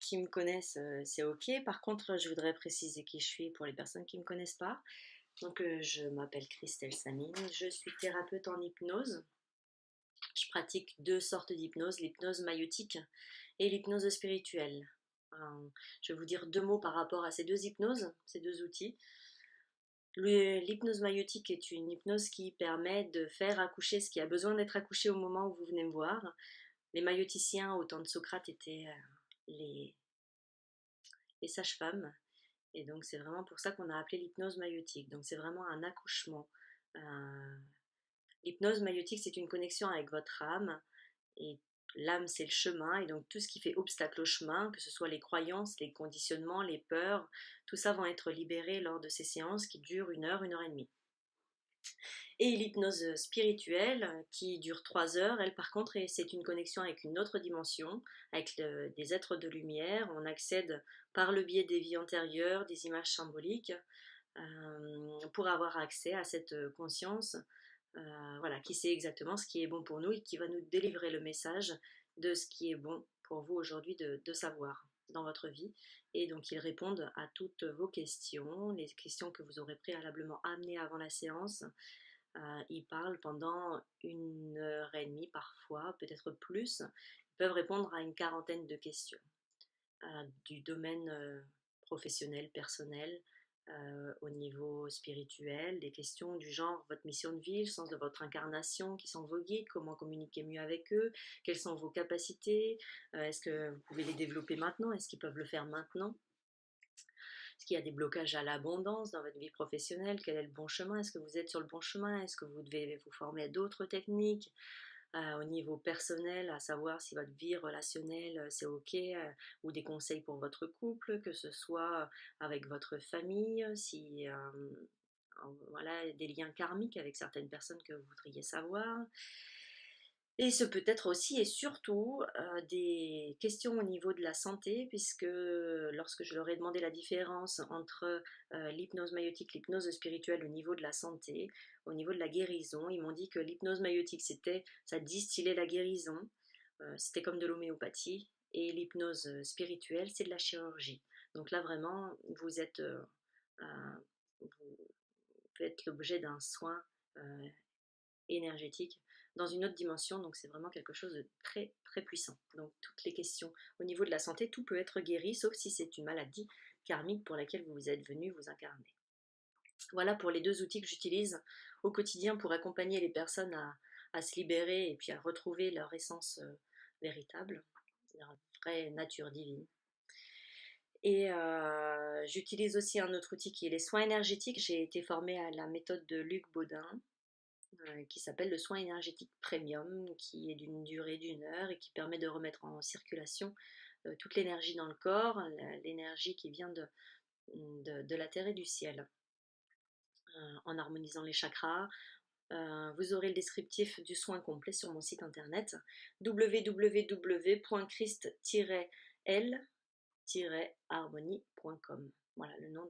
qui me connaissent, c'est OK. Par contre, je voudrais préciser qui je suis pour les personnes qui ne me connaissent pas. Donc, je m'appelle Christelle Samine, je suis thérapeute en hypnose. Je pratique deux sortes d'hypnose, l'hypnose maïotique et l'hypnose spirituelle. Euh, je vais vous dire deux mots par rapport à ces deux hypnoses, ces deux outils. L'hypnose maïotique est une hypnose qui permet de faire accoucher ce qui a besoin d'être accouché au moment où vous venez me voir. Les maïoticiens au temps de Socrate étaient les, les sages-femmes. Et donc c'est vraiment pour ça qu'on a appelé l'hypnose maïotique. Donc c'est vraiment un accouchement. Euh, L'hypnose maïotique, c'est une connexion avec votre âme. Et l'âme, c'est le chemin. Et donc tout ce qui fait obstacle au chemin, que ce soit les croyances, les conditionnements, les peurs, tout ça va être libéré lors de ces séances qui durent une heure et demie. Et l'hypnose spirituelle qui dure 3 heures, elle par contre, c'est une connexion avec une autre dimension, avec des êtres de lumière. On accède par le biais des vies antérieures, des images symboliques, pour avoir accès à cette conscience, voilà, qui sait exactement ce qui est bon pour nous et qui va nous délivrer le message de ce qui est bon pour vous aujourd'hui de savoir dans votre vie. Et donc ils répondent à toutes vos questions, les questions que vous aurez préalablement amenées avant la séance. Ils parlent pendant 1 heure et demie parfois, peut-être plus. Ils peuvent répondre à une quarantaine de questions du domaine professionnel, personnel, au niveau spirituel, des questions du genre votre mission de vie, le sens de votre incarnation, qui sont vos guides, comment communiquer mieux avec eux, quelles sont vos capacités, est-ce que vous pouvez les développer maintenant, est-ce qu'ils peuvent le faire maintenant, est-ce qu'il y a des blocages à l'abondance dans votre vie professionnelle, quel est le bon chemin, est-ce que vous êtes sur le bon chemin, est-ce que vous devez vous former à d'autres techniques, au niveau personnel, à savoir si votre vie relationnelle c'est ok, ou des conseils pour votre couple, que ce soit avec votre famille, si voilà, des liens karmiques avec certaines personnes que vous voudriez savoir. Et ce peut être aussi et surtout des questions au niveau de la santé, puisque lorsque je leur ai demandé la différence entre l'hypnose maïotique, l'hypnose spirituelle au niveau de la santé, au niveau de la guérison, ils m'ont dit que l'hypnose maïotique, ça distillait la guérison, c'était comme de l'homéopathie, et l'hypnose spirituelle, c'est de la chirurgie. Donc là, vraiment, vous faites l'objet d'un soin énergétique dans une autre dimension, donc c'est vraiment quelque chose de très très puissant. Donc toutes les questions au niveau de la santé, tout peut être guéri, sauf si c'est une maladie karmique pour laquelle vous êtes venu vous incarner. Voilà pour les deux outils que j'utilise au quotidien pour accompagner les personnes à se libérer et puis à retrouver leur essence véritable, leur vraie nature divine. Et j'utilise aussi un autre outil qui est les soins énergétiques. J'ai été formée à la méthode de Luc Baudin, qui s'appelle le soin énergétique premium, qui est d'une durée d'1 heure et qui permet de remettre en circulation toute l'énergie dans le corps, l'énergie qui vient de la terre et du ciel, en harmonisant les chakras. Vous aurez le descriptif du soin complet sur mon site internet www.christ-l-harmonie.com. Voilà le nom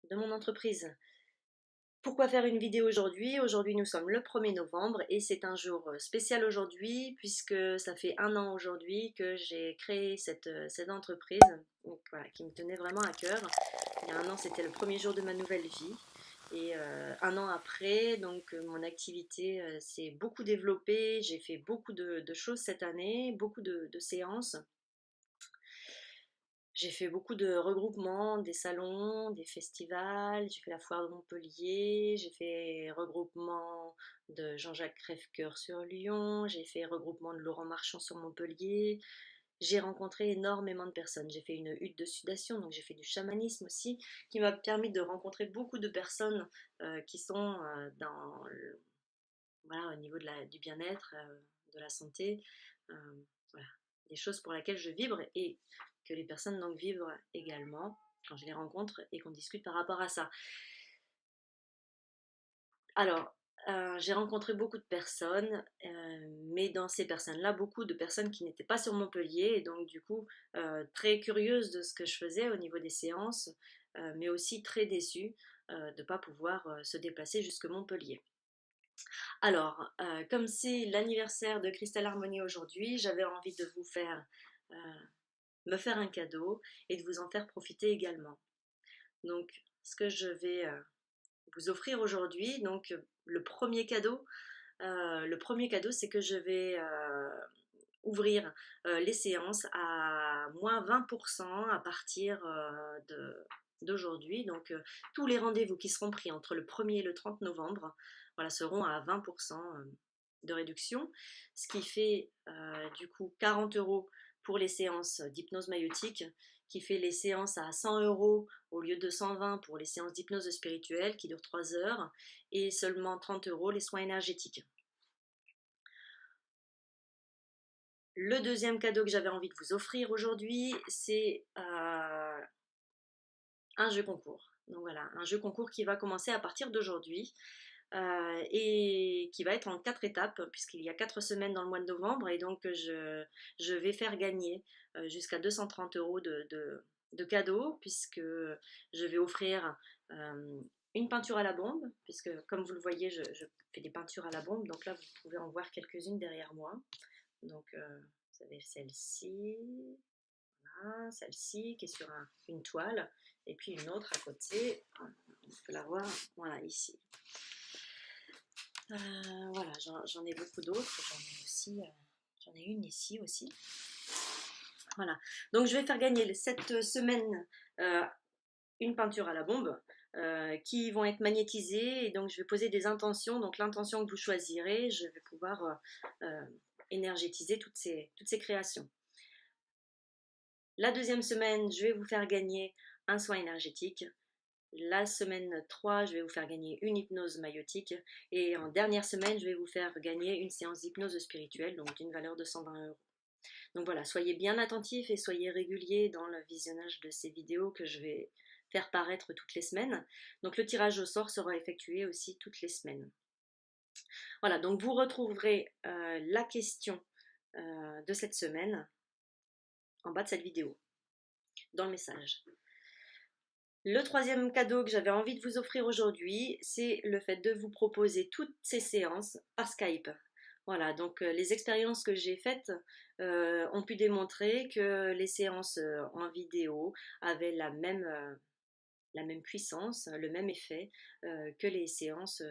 de mon entreprise. Pourquoi faire une vidéo aujourd'hui? Aujourd'hui, nous sommes le 1er novembre et c'est un jour spécial aujourd'hui puisque ça fait 1 an aujourd'hui que j'ai créé cette entreprise, donc, voilà, qui me tenait vraiment à cœur. Il y a 1 an, c'était le premier jour de ma nouvelle vie. Et 1 an après, donc mon activité s'est beaucoup développée. J'ai fait beaucoup de choses cette année, beaucoup de séances. J'ai fait beaucoup de regroupements, des salons, des festivals, j'ai fait la foire de Montpellier, j'ai fait regroupement de Jean-Jacques Crèvecoeur sur Lyon, j'ai fait regroupement de Laurent Marchand sur Montpellier. J'ai rencontré énormément de personnes. J'ai fait une hutte de sudation, donc j'ai fait du chamanisme aussi, qui m'a permis de rencontrer beaucoup de personnes qui sont voilà, au niveau du bien-être, de la santé. Euh, voilà, des choses pour lesquelles je vibre et que les personnes donc vibrent également quand je les rencontre et qu'on discute par rapport à ça. Alors, j'ai rencontré beaucoup de personnes, mais dans ces personnes-là, beaucoup de personnes qui n'étaient pas sur Montpellier, et donc du coup, très curieuses de ce que je faisais au niveau des séances, mais aussi très déçues de ne pas pouvoir se déplacer jusque Montpellier. Alors, comme c'est l'anniversaire de Crystal Harmonie aujourd'hui, j'avais envie de vous faire me faire un cadeau et de vous en faire profiter également. Donc, ce que je vais vous offrir aujourd'hui, donc le premier cadeau, c'est que je vais ouvrir les séances à moins 20% à partir d'aujourd'hui. Donc, tous les rendez-vous qui seront pris entre le 1er et le 30 novembre, voilà, seront à 20% de réduction, ce qui fait du coup 40 € pour les séances d'hypnose maïotique, qui fait les séances à 100 € au lieu de 120 pour les séances d'hypnose spirituelle qui durent 3 heures, et seulement 30 € les soins énergétiques. Le deuxième cadeau que j'avais envie de vous offrir aujourd'hui, c'est un jeu concours. Donc voilà, un jeu concours qui va commencer à partir d'aujourd'hui et qui va être en 4 étapes, puisqu'il y a 4 semaines dans le mois de novembre, et donc je vais faire gagner jusqu'à 230 € de cadeaux, puisque je vais offrir une peinture à la bombe, puisque comme vous le voyez, je fais des peintures à la bombe, donc là vous pouvez en voir quelques-unes derrière moi. Donc vous avez celle-ci, voilà, celle-ci qui est sur une toile, et puis une autre à côté, on peut la voir, voilà, ici. Voilà, j'en ai beaucoup d'autres, j'en ai une ici aussi. Voilà, donc je vais faire gagner cette semaine une peinture à la bombe qui vont être magnétisées, et donc je vais poser des intentions. Donc l'intention que vous choisirez, je vais pouvoir énergétiser toutes ces créations. La deuxième semaine, je vais vous faire gagner un soin énergétique. La semaine 3, je vais vous faire gagner une hypnose maïotique. Et en dernière semaine, je vais vous faire gagner une séance d'hypnose spirituelle, donc d'une valeur de 120 €. Donc voilà, soyez bien attentifs et soyez réguliers dans le visionnage de ces vidéos que je vais faire paraître toutes les semaines. Donc le tirage au sort sera effectué aussi toutes les semaines. Voilà, donc vous retrouverez la question de cette semaine en bas de cette vidéo, dans le message. Le troisième cadeau que j'avais envie de vous offrir aujourd'hui, c'est le fait de vous proposer toutes ces séances par Skype. Voilà, donc les expériences que j'ai faites ont pu démontrer que les séances en vidéo avaient la même puissance, le même effet que les séances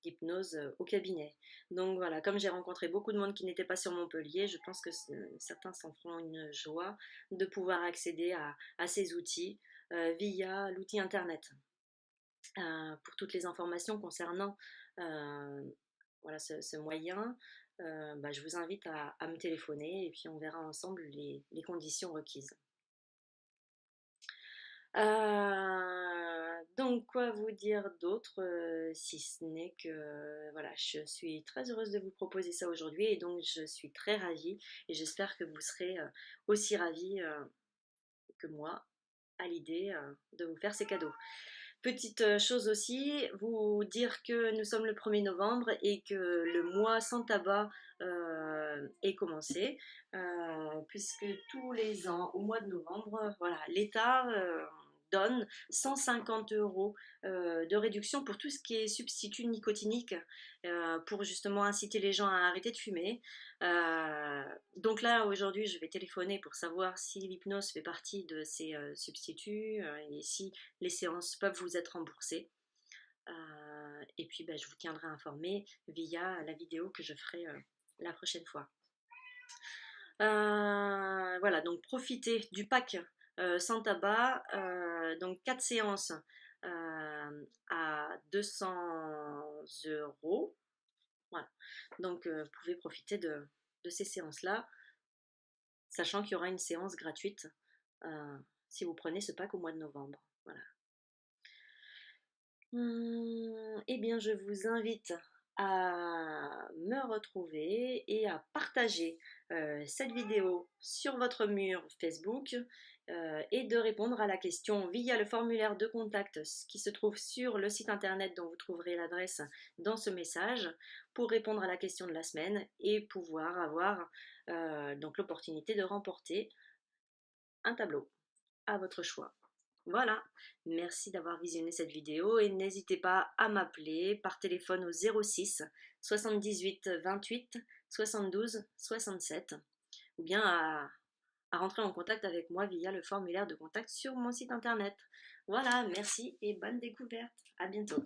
d'hypnose au cabinet. Donc voilà, comme j'ai rencontré beaucoup de monde qui n'était pas sur Montpellier, je pense que certains s'en feront une joie de pouvoir accéder à ces outils via l'outil internet. Pour toutes les informations concernant voilà, ce moyen, je vous invite à me téléphoner, et puis on verra ensemble les conditions requises. Donc quoi vous dire d'autre si ce n'est que voilà, je suis très heureuse de vous proposer ça aujourd'hui, et donc je suis très ravie, et j'espère que vous serez aussi ravis que moi à l'idée de vous faire ces cadeaux. Petite chose aussi, vous dire que nous sommes le 1er novembre et que le mois sans tabac est commencé, puisque tous les ans, au mois de novembre, voilà, l'État donne 150 € de réduction pour tout ce qui est substitut nicotinique, pour justement inciter les gens à arrêter de fumer. Donc là, aujourd'hui, je vais téléphoner pour savoir si l'hypnose fait partie de ces substituts et si les séances peuvent vous être remboursées. Et puis, je vous tiendrai informé via la vidéo que je ferai la prochaine fois. Voilà, donc profitez du pack sans tabac, donc 4 séances à 200 €. Voilà, donc vous pouvez profiter de ces séances-là, sachant qu'il y aura une séance gratuite si vous prenez ce pack au mois de novembre. Voilà. Eh bien, je vous invite à me retrouver et à partager cette vidéo sur votre mur Facebook et de répondre à la question via le formulaire de contact qui se trouve sur le site internet dont vous trouverez l'adresse dans ce message, pour répondre à la question de la semaine et pouvoir avoir donc l'opportunité de remporter un tableau à votre choix. Voilà, merci d'avoir visionné cette vidéo, et n'hésitez pas à m'appeler par téléphone au 06 78 28 72 67, ou bien à rentrer en contact avec moi via le formulaire de contact sur mon site internet. Voilà, merci et bonne découverte. À bientôt.